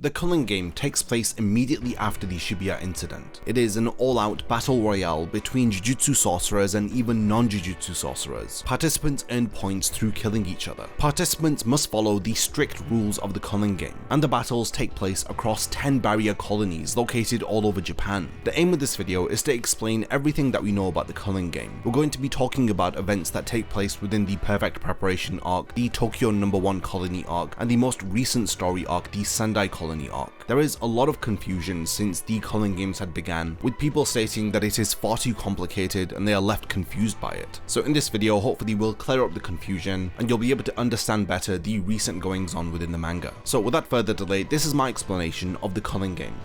The Culling game takes place immediately after the Shibuya incident. It is an all-out battle royale between Jujutsu sorcerers and even non-Jujutsu sorcerers. Participants earn points through killing each other. Participants must follow the strict rules of the Culling game, and the battles take place across 10 barrier colonies located all over Japan. The aim of this video is to explain everything that we know about the Culling game. We're going to be talking about events that take place within the Perfect Preparation arc, the Tokyo No. 1 colony arc, and the most recent story arc, the Sendai colony arc. There is a lot of confusion since the Culling games had began, with people stating that it is far too complicated and they are left confused by it. So in this video, hopefully we'll clear up the confusion and you'll be able to understand better the recent goings on within the manga. So without further delay, this is my explanation of the Culling game.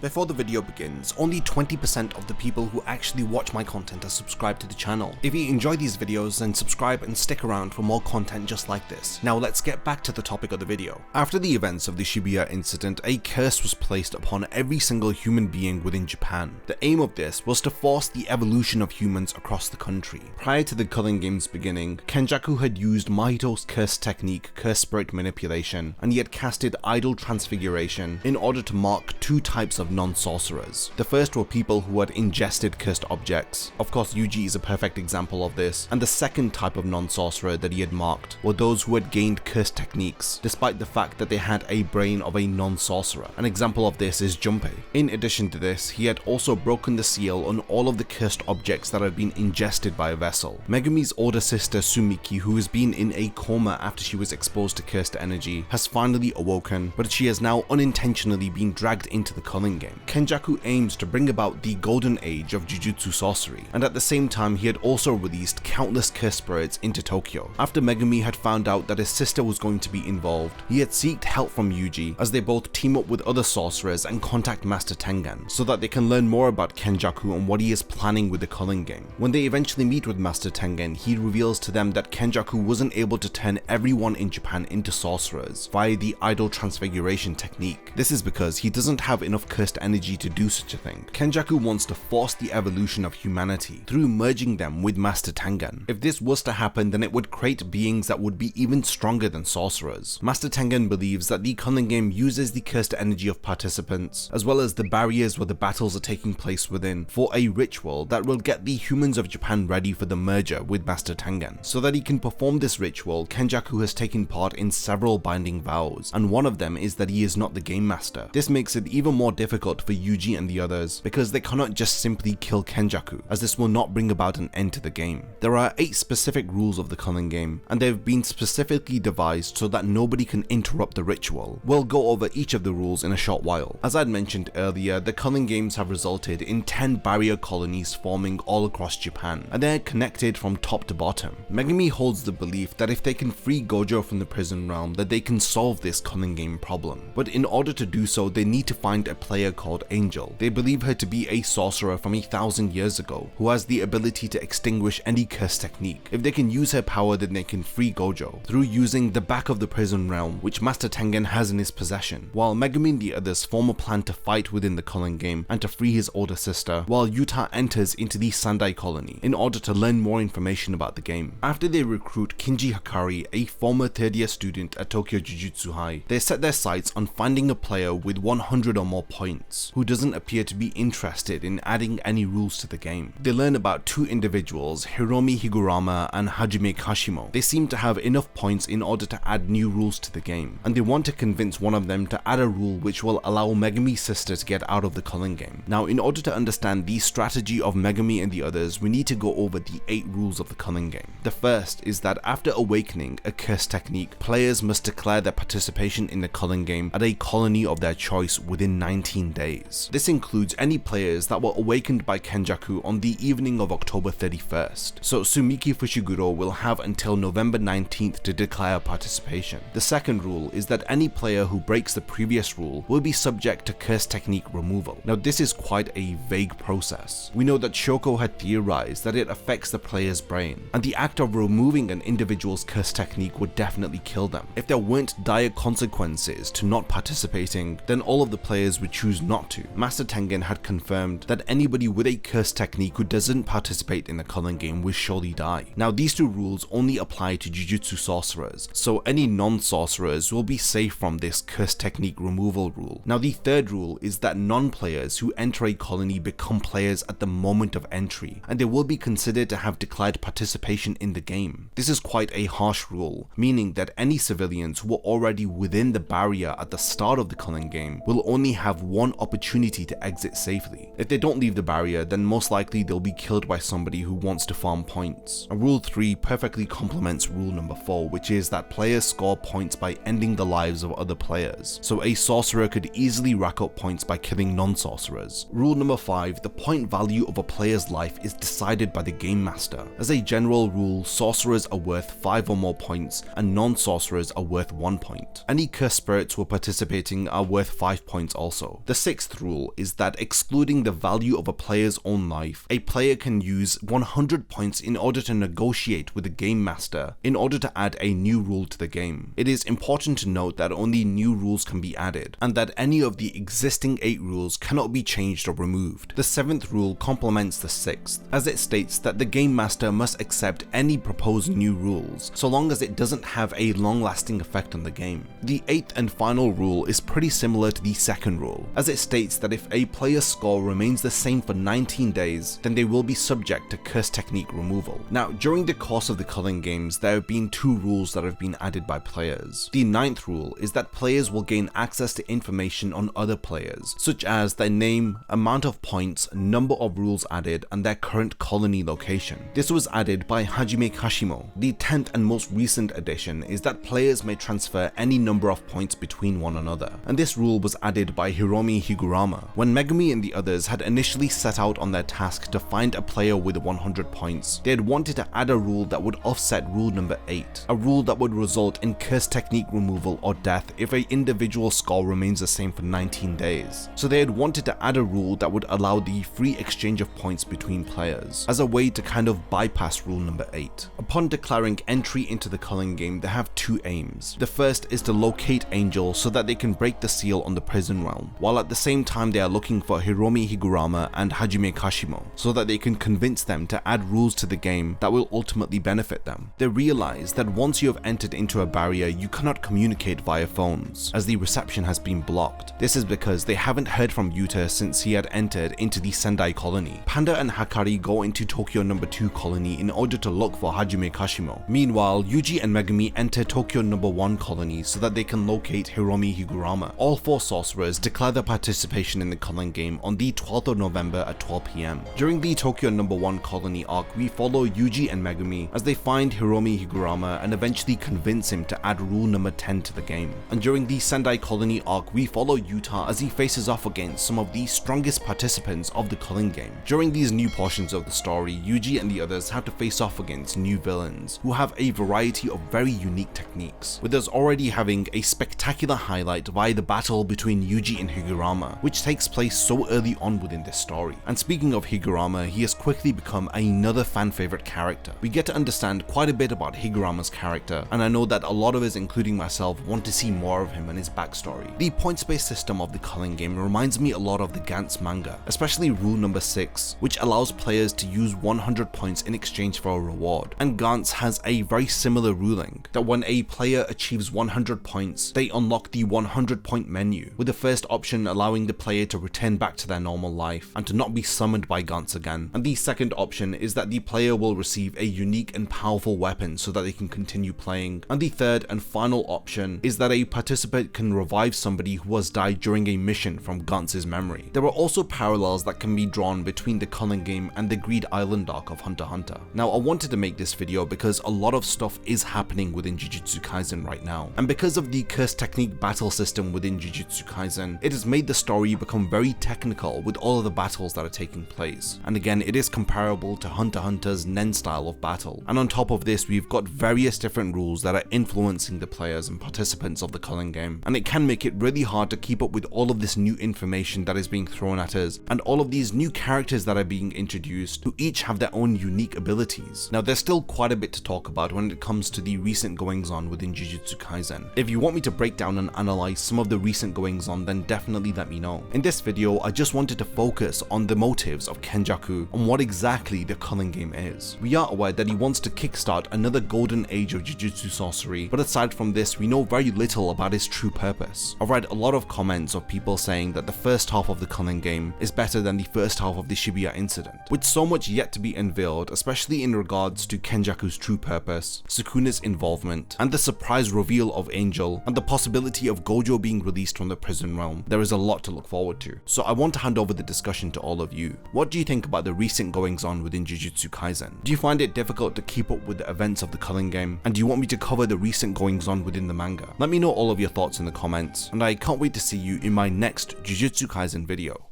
Before the video begins, only 20% of the people who actually watch my content are subscribed to the channel. If you enjoy these videos, then subscribe and stick around for more content just like this. Now let's get back to the topic of the video. After the events of the Shibuya incident, a curse was placed upon every single human being within Japan. The aim of this was to force the evolution of humans across the country. Prior to the Culling game's beginning, Kenjaku had used Mahito's curse technique, curse spirit manipulation, and he had casted idol transfiguration in order to mark two types of non-sorcerers. The first were people who had ingested cursed objects. Of course, Yuji is a perfect example of this. And the second type of non-sorcerer that he had marked were those who had gained cursed techniques, despite the fact that they had a brain of a non-sorcerer. An example of this is Junpei. In addition to this, he had also broken the seal on all of the cursed objects that had been ingested by a vessel. Megumi's older sister Sumiki, who has been in a coma after she was exposed to cursed energy, has finally awoken, but she has now unintentionally been dragged into the Culling game. Kenjaku aims to bring about the golden age of Jujutsu sorcery, and at the same time he had also released countless cursed spirits into Tokyo. After Megumi had found out that his sister was going to be involved, he had sought help from Yuji as they both team up with other sorcerers and contact Master Tengen so that they can learn more about Kenjaku and what he is planning with the Culling game. When they eventually meet with Master Tengen, he reveals to them that Kenjaku wasn't able to turn everyone in Japan into sorcerers via the idol transfiguration technique. This is because he doesn't have enough cursed energy to do such a thing. Kenjaku wants to force the evolution of humanity through merging them with Master Tengen. If this was to happen, then it would create beings that would be even stronger than sorcerers. Master Tengen believes that the Culling game uses the cursed energy of participants, as well as the barriers where the battles are taking place within, for a ritual that will get the humans of Japan ready for the merger with Master Tengen. So that he can perform this ritual, Kenjaku has taken part in several binding vows, and one of them is that he is not the game master. This makes it even more difficult for Yuji and the others because they cannot just simply kill Kenjaku, as this will not bring about an end to the game. There are 8 specific rules of the Culling game, and they have been specifically devised so that nobody can interrupt the ritual. We'll go over each of the rules in a short while. As I'd mentioned earlier, the Culling games have resulted in 10 barrier colonies forming all across Japan, and they're connected from top to bottom. Megumi holds the belief that if they can free Gojo from the prison realm, that they can solve this Culling game problem. But in order to do so, they need to find a player called Angel. They believe her to be a sorcerer from 1,000 years ago who has the ability to extinguish any curse technique. If they can use her power, then they can free Gojo through using the back of the prison realm, which Master Tengen has in his possession, while Megumi and the others form a plan to fight within the Culling game and to free his older sister, while Yuta enters into the Sendai colony in order to learn more information about the game. After they recruit Kinji Hakari, a former third year student at Tokyo Jujutsu High, they set their sights on finding a player with 100 or more points who doesn't appear to be interested in adding any rules to the game. They learn about 2 individuals, Hiromi Higurama and Hajime Kashimo. They seem to have enough points in order to add new rules to the game, and they want to convince one of them to add a rule which will allow Megumi's sister to get out of the Culling game. Now, in order to understand the strategy of Megumi and the others, we need to go over the 8 rules of the Culling game. The first is that after awakening a curse technique, players must declare their participation in the Culling game at a colony of their choice within 19 days. This includes any players that were awakened by Kenjaku on the evening of October 31st, so Sumiki Fushiguro will have until November 19th to declare participation. The second rule is that any player who breaks the previous rule will be subject to curse technique removal. Now, this is quite a vague process. We know that Shoko had theorized that it affects the player's brain, and the act of removing an individual's curse technique would definitely kill them. If there weren't dire consequences to not participating, then all of the players would choose choose not to. Master Tengen had confirmed that anybody with a curse technique who doesn't participate in the Culling game will surely die. Now these two rules only apply to Jujutsu sorcerers, so any non-sorcerers will be safe from this curse technique removal rule. Now the third rule is that non-players who enter a colony become players at the moment of entry, and they will be considered to have declared participation in the game. This is quite a harsh rule, meaning that any civilians who were already within the barrier at the start of the Culling game will only have one opportunity to exit safely. If they don't leave the barrier, then most likely they'll be killed by somebody who wants to farm points. And rule 3 perfectly complements rule number 4, which is that players score points by ending the lives of other players. So a sorcerer could easily rack up points by killing non-sorcerers. Rule number 5, the point value of a player's life is decided by the game master. As a general rule, sorcerers are worth 5 or more points and non-sorcerers are worth 1 point. Any cursed spirits who are participating are worth 5 points also. The 6th rule is that excluding the value of a player's own life, a player can use 100 points in order to negotiate with the game master in order to add a new rule to the game. It is important to note that only new rules can be added, and that any of the existing 8 rules cannot be changed or removed. The 7th rule complements the 6th, as it states that the game master must accept any proposed new rules, so long as it doesn't have a long-lasting effect on the game. The 8th and final rule is pretty similar to the 2nd rule, as it states that if a player's score remains the same for 19 days, then they will be subject to curse technique removal. Now, during the course of the Culling games, there have been 2 rules that have been added by players. The 9th rule is that players will gain access to information on other players, such as their name, amount of points, number of rules added, and their current colony location. This was added by Hajime Kashimo. The 10th and most recent addition is that players may transfer any number of points between one another, and this rule was added by Hiromi Higurama. When Megumi and the others had initially set out on their task to find a player with 100 points, they had wanted to add a rule that would offset rule number 8, a rule that would result in curse technique removal or death if an individual score remains the same for 19 days. So they had wanted to add a rule that would allow the free exchange of points between players, as a way to kind of bypass rule number 8. Upon declaring entry into the Culling game, they have 2 aims. The first is to locate Angel so that they can break the seal on the prison realm, while at the same time they are looking for Hiromi Higurama and Hajime Kashimo so that they can convince them to add rules to the game that will ultimately benefit them. They realize that once you have entered into a barrier, you cannot communicate via phones, as the reception has been blocked. This is because they haven't heard from Yuta since he had entered into the Sendai colony. Panda and Hakari go into Tokyo number 2 colony in order to look for Hajime Kashimo. Meanwhile, Yuji and Megumi enter Tokyo number 1 colony so that they can locate Hiromi Higurama. All 4 sorcerers declare their participation in the Culling game on the 12th of November at 12 PM. During the Tokyo number 1 colony arc, we follow Yuji and Megumi as they find Hiromi Higurama and eventually convince him to add rule number 10 to the game. And during the Sendai colony arc, we follow Yuta as he faces off against some of the strongest participants of the Culling game. During these new portions of the story, Yuji and the others have to face off against new villains who have a variety of very unique techniques, with us already having a spectacular highlight via the battle between Yuji and Higurama, which takes place so early on within this story. And speaking of Higurama, he has quickly become another fan favorite character. We get to understand quite a bit about Higurama's character, and I know that a lot of us, including myself, want to see more of him and his backstory. The points-based system of the Culling game reminds me a lot of the Gantz manga, especially rule number 6, which allows players to use 100 points in exchange for a reward. And Gantz has a very similar ruling, that when a player achieves 100 points, they unlock the 100 point menu, with the first option allowing the player to return back to their normal life and to not be summoned by Gantz again. And the second option is that the player will receive a unique and powerful weapon so that they can continue playing. And the third and final option is that a participant can revive somebody who has died during a mission from Gantz's memory. There are also parallels that can be drawn between the Culling game and the Greed Island arc of Hunter x Hunter. Now, I wanted to make this video because a lot of stuff is happening within Jujutsu Kaisen right now, and because of the curse technique battle system within Jujutsu Kaisen, it has made the story become very technical with all of the battles that are taking place. And again, it is comparable to Hunter x Hunter's Nen style of battle. And on top of this, we've got various different rules that are influencing the players and participants of the Culling game, and it can make it really hard to keep up with all of this new information that is being thrown at us, and all of these new characters that are being introduced who each have their own unique abilities. Now, there's still quite a bit to talk about when it comes to the recent goings on within Jujutsu Kaisen. If you want me to break down and analyze some of the recent goings on, then definitely definitely let me know. In this video, I just wanted to focus on the motives of Kenjaku and what exactly the Culling game is. We are aware that he wants to kickstart another golden age of Jujutsu sorcery, but aside from this, we know very little about his true purpose. I've read a lot of comments of people saying that the first half of the Culling game is better than the first half of the Shibuya incident. With so much yet to be unveiled, especially in regards to Kenjaku's true purpose, Sukuna's involvement, and the surprise reveal of Angel, and the possibility of Gojo being released from the prison realm, there is a lot to look forward to. So I want to hand over the discussion to all of you. What do you think about the recent goings on within Jujutsu Kaisen? Do you find it difficult to keep up with the events of the Culling game? And do you want me to cover the recent goings on within the manga? Let me know all of your thoughts in the comments, and I can't wait to see you in my next Jujutsu Kaisen video.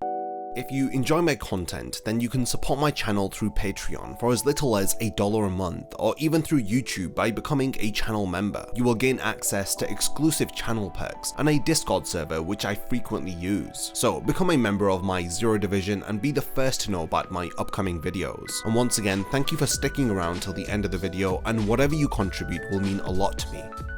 If you enjoy my content, then you can support my channel through Patreon for as little as $1 a month, or even through YouTube by becoming a channel member. You will gain access to exclusive channel perks and a Discord server which I frequently use. So become a member of my Zero Division and be the first to know about my upcoming videos. And once again, thank you for sticking around till the end of the video, and whatever you contribute will mean a lot to me.